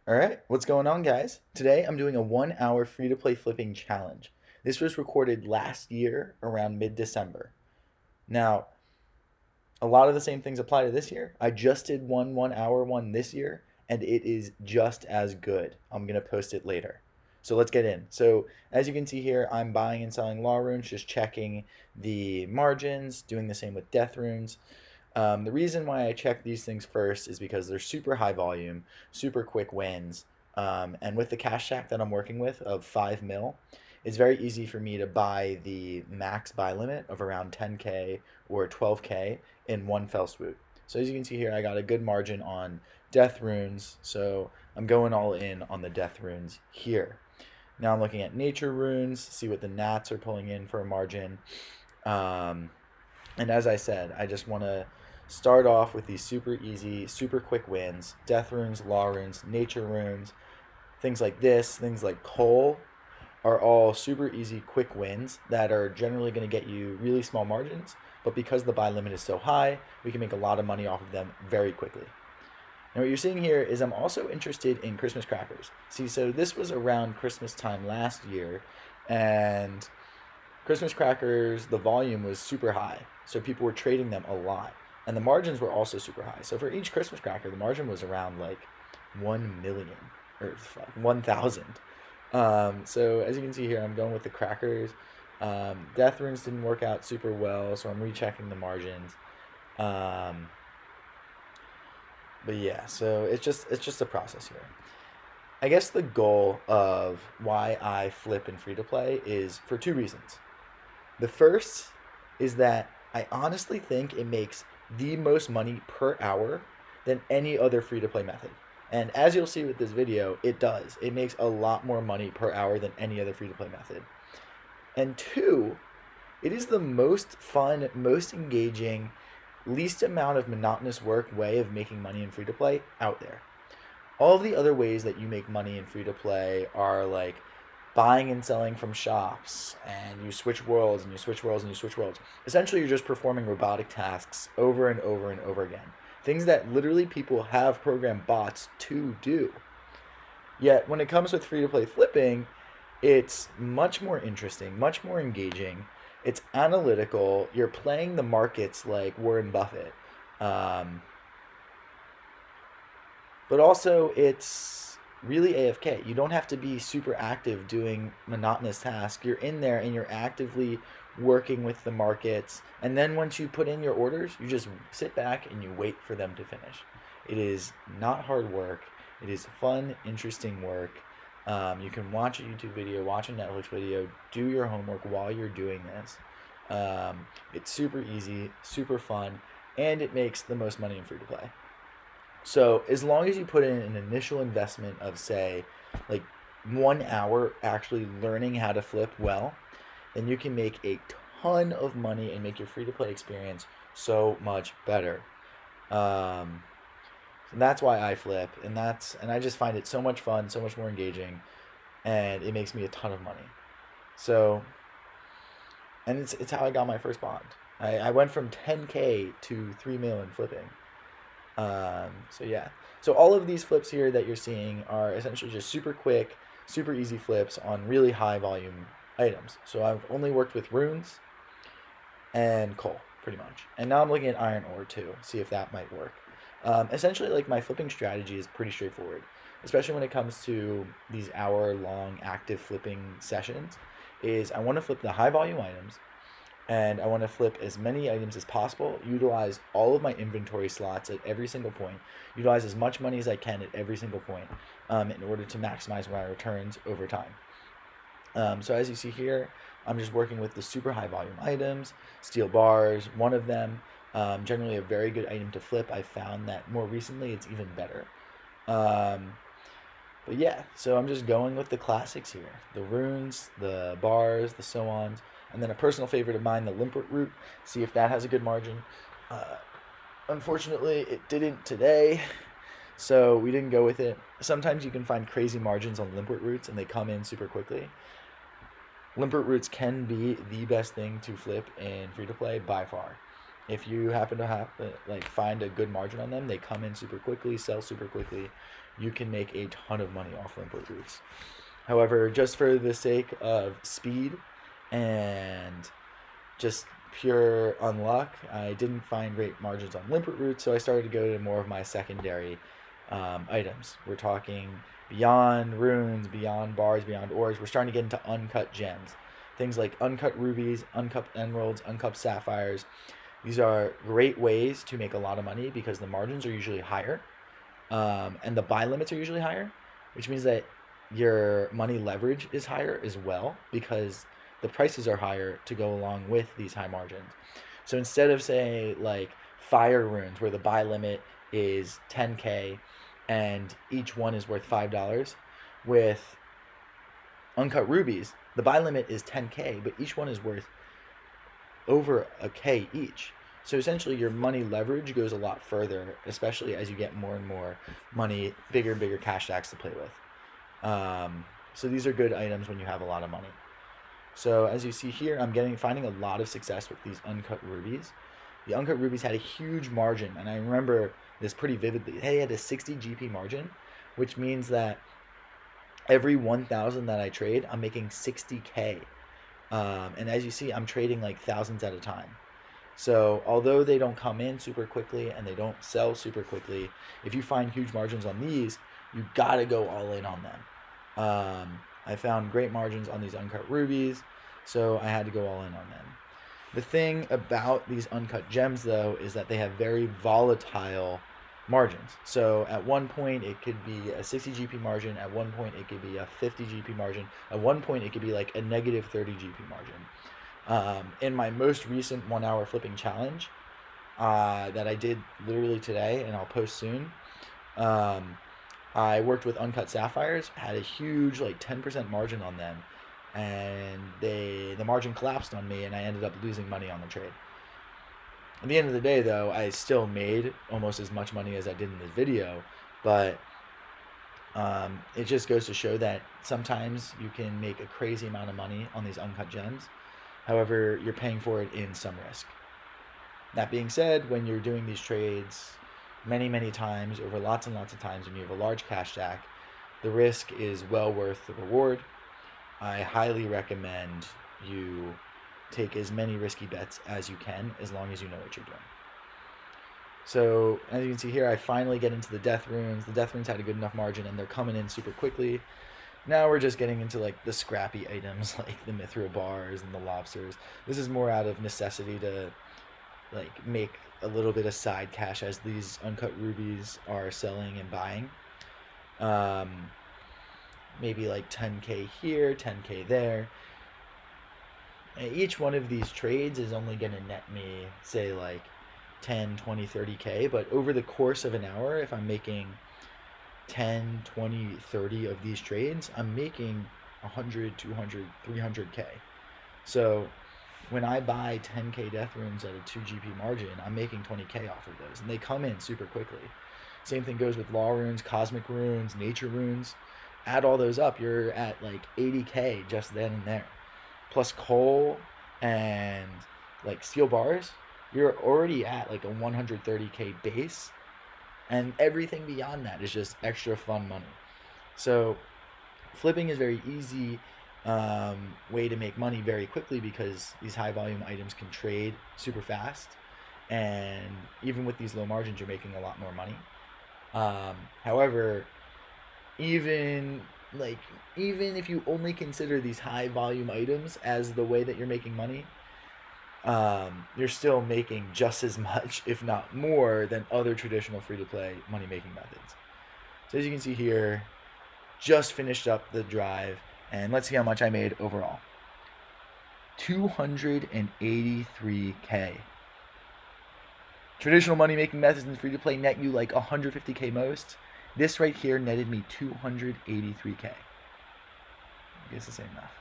Alright, what's going on, guys? Today I'm doing a 1 hour free to play flipping challenge. This was recorded last year around mid December. Now, a lot of the same things apply to this year. I just did 1 hour one this year, and it is just as good. I'm going to post it later. So let's get in. So, as you can see here, I'm buying and selling law runes, just checking the margins, doing the same with death runes. The reason why I check these things first is because they're super high volume, super quick wins, and with the cash stack that I'm working with of 5 mil, it's very easy for me to buy the max buy limit of around 10K or 12K in one fell swoop. So as you can see here, I got a good margin on death runes, so I'm going all in on the death runes here. Now I'm looking at nature runes, see what the nats are pulling in for a margin. Um, and as I said, I just want to start off with these super easy, super quick wins. Death runes, law runes, nature runes, things like this, things like coal are all super easy, quick wins that are generally going to get you really small margins. But because the buy limit is so high, we can make a lot of money off of them very quickly. And what you're seeing here is I'm also interested in Christmas crackers. See, so this was around Christmas time last year, and Christmas crackers, the volume was super high, so people were trading them a lot, and the margins were also super high. So for each Christmas cracker, the margin was around like 1 million or 1,000. So as you can see here, I'm going with the crackers. Death runes didn't work out super well, so I'm rechecking the margins. Um, but yeah, so it's just a process here. I guess the goal of why I flip in free to play is for two reasons. The first is that I honestly think it makes the most money per hour than any other free to play method. And as you'll see with this video, it does. It makes a lot more money per hour than any other free to play method. And two, it is the most fun, most engaging, least amount of monotonous work way of making money in free to play out there. All of the other ways that you make money in free to play are like buying and selling from shops, and you switch worlds and you switch worlds and you switch worlds. Essentially, you're just performing robotic tasks over and over and over again. Things that literally people have programmed bots to do. Yet, when it comes with free to play flipping, it's much more interesting, much more engaging. It's analytical. You're playing the markets like Warren Buffett. Um, but also it's really AFK. You don't have to be super active doing monotonous tasks. You're in there and you're actively working with the markets. And then once you put in your orders, you just sit back and you wait for them to finish. It is not hard work. It is fun, interesting work. You can watch a YouTube video, watch a Netflix video, do your homework while you're doing this. It's super easy, super fun, and it makes the most money in free to play. So as long as you put in an initial investment of say like 1 hour actually learning how to flip well, then you can make a ton of money and make your free to play experience so much better. Um, and that's why I flip, and I just find it so much fun, so much more engaging, and it makes me a ton of money. So and it's how I got my first bond. I went from 10K to 3 mil in flipping. So yeah. So all of these flips here that you're seeing are essentially just super quick, super easy flips on really high volume items. So I've only worked with runes and coal, pretty much. And now I'm looking at iron ore too, see if that might work. Essentially, like my flipping strategy is pretty straightforward, especially when it comes to these hour-long active flipping sessions. Is I want to flip the high volume items, and I want to flip as many items as possible, utilize all of my inventory slots at every single point, utilize as much money as I can at every single point in order to maximize my returns over time. So as you see here, I'm just working with the super high volume items, steel bars, one of them, generally a very good item to flip. I found that more recently it's even better. Um, but yeah, so I'm just going with the classics here. The runes, the bars, the so-ons, and then a personal favorite of mine, the limpet root. See if that has a good margin. Uh, Unfortunately, it didn't today, so we didn't go with it. Sometimes you can find crazy margins on limpet roots, and they come in super quickly. Limpet roots can be the best thing to flip in free to play by far. If you happen to have find a good margin on them, they come in super quickly, sell super quickly. you can make a ton of money off limpet routes. However, just for the sake of speed and just pure unluck, I didn't find great margins on limpet routes, so I started to go to more of my secondary items. We're talking beyond runes, beyond bars, beyond ores. We're starting to get into uncut gems. Things like uncut rubies, uncut emeralds, uncut sapphires. These are great ways to make a lot of money because the margins are usually higher, and the buy limits are usually higher, which means that your money leverage is higher as well because the prices are higher to go along with these high margins. So instead of, say, like fire runes where the buy limit is 10K and each one is worth $5, with uncut rubies, the buy limit is 10K, but each one is worth over a K each. So essentially your money leverage goes a lot further, especially as you get more and more money, bigger and bigger cash stacks to play with. So these are good items when you have a lot of money. So as you see here, I'm finding a lot of success with these uncut rubies. The uncut rubies had a huge margin, and I remember this pretty vividly. They had a 60 GP margin, which means that every 1,000 that I trade, I'm making 60K. And as you see, I'm trading like thousands at a time. So although they don't come in super quickly and they don't sell super quickly, if you find huge margins on these, you gotta go all in on them. I found great margins on these uncut rubies, so I had to go all in on them. The thing about these uncut gems, though, is that they have very volatile margins. So at one point it could be a 60 GP margin, at one point it could be a 50 GP margin, at one point it could be like a negative 30 GP margin. In my most recent 1 hour flipping challenge that I did literally today, and I'll post soon, I worked with uncut sapphires, had a huge like 10% margin on them, and the margin collapsed on me and I ended up losing money on the trade. At the end of the day, though, I still made almost as much money as I did in this video, but it just goes to show that sometimes you can make a crazy amount of money on these uncut gems. However, you're paying for it in some risk. That being said, when you're doing these trades many times, over lots and lots of times, when you have a large cash stack, the risk is well worth the reward. I highly recommend you take as many risky bets as you can, as long as you know what you're doing. So as you can see here, I finally get into the death runes. The death runes had a good enough margin and they're coming in super quickly. Now we're just getting into like the scrappy items like the mithril bars and the lobsters. This is more out of necessity to like make a little bit of side cash as these uncut rubies are selling and buying. Maybe like 10K here, 10K there. And each one of these trades is only going to net me, say, like 10, 20, 30K. But over the course of an hour, if I'm making 10, 20, 30 of these trades, I'm making 100, 200, 300K. So when I buy 10K death runes at a 2 GP margin, I'm making 20K off of those. And they come in super quickly. Same thing goes with law runes, cosmic runes, nature runes. Add all those up, you're at like 80K just then and there. Plus coal and like steel bars, you're already at like a 130K base. And everything beyond that is just extra fun money. So flipping is very easy way to make money very quickly because these high volume items can trade super fast. And even with these low margins, you're making a lot more money. However, even if you only consider these high volume items as the way that you're making money, you're still making just as much, if not more, than other traditional free-to-play money-making methods. So as you can see here, just finished up the drive, and let's see how much I made overall. 283K. Traditional money-making methods in free-to-play net you like 150K most. This right here netted me 283K. I guess the same math.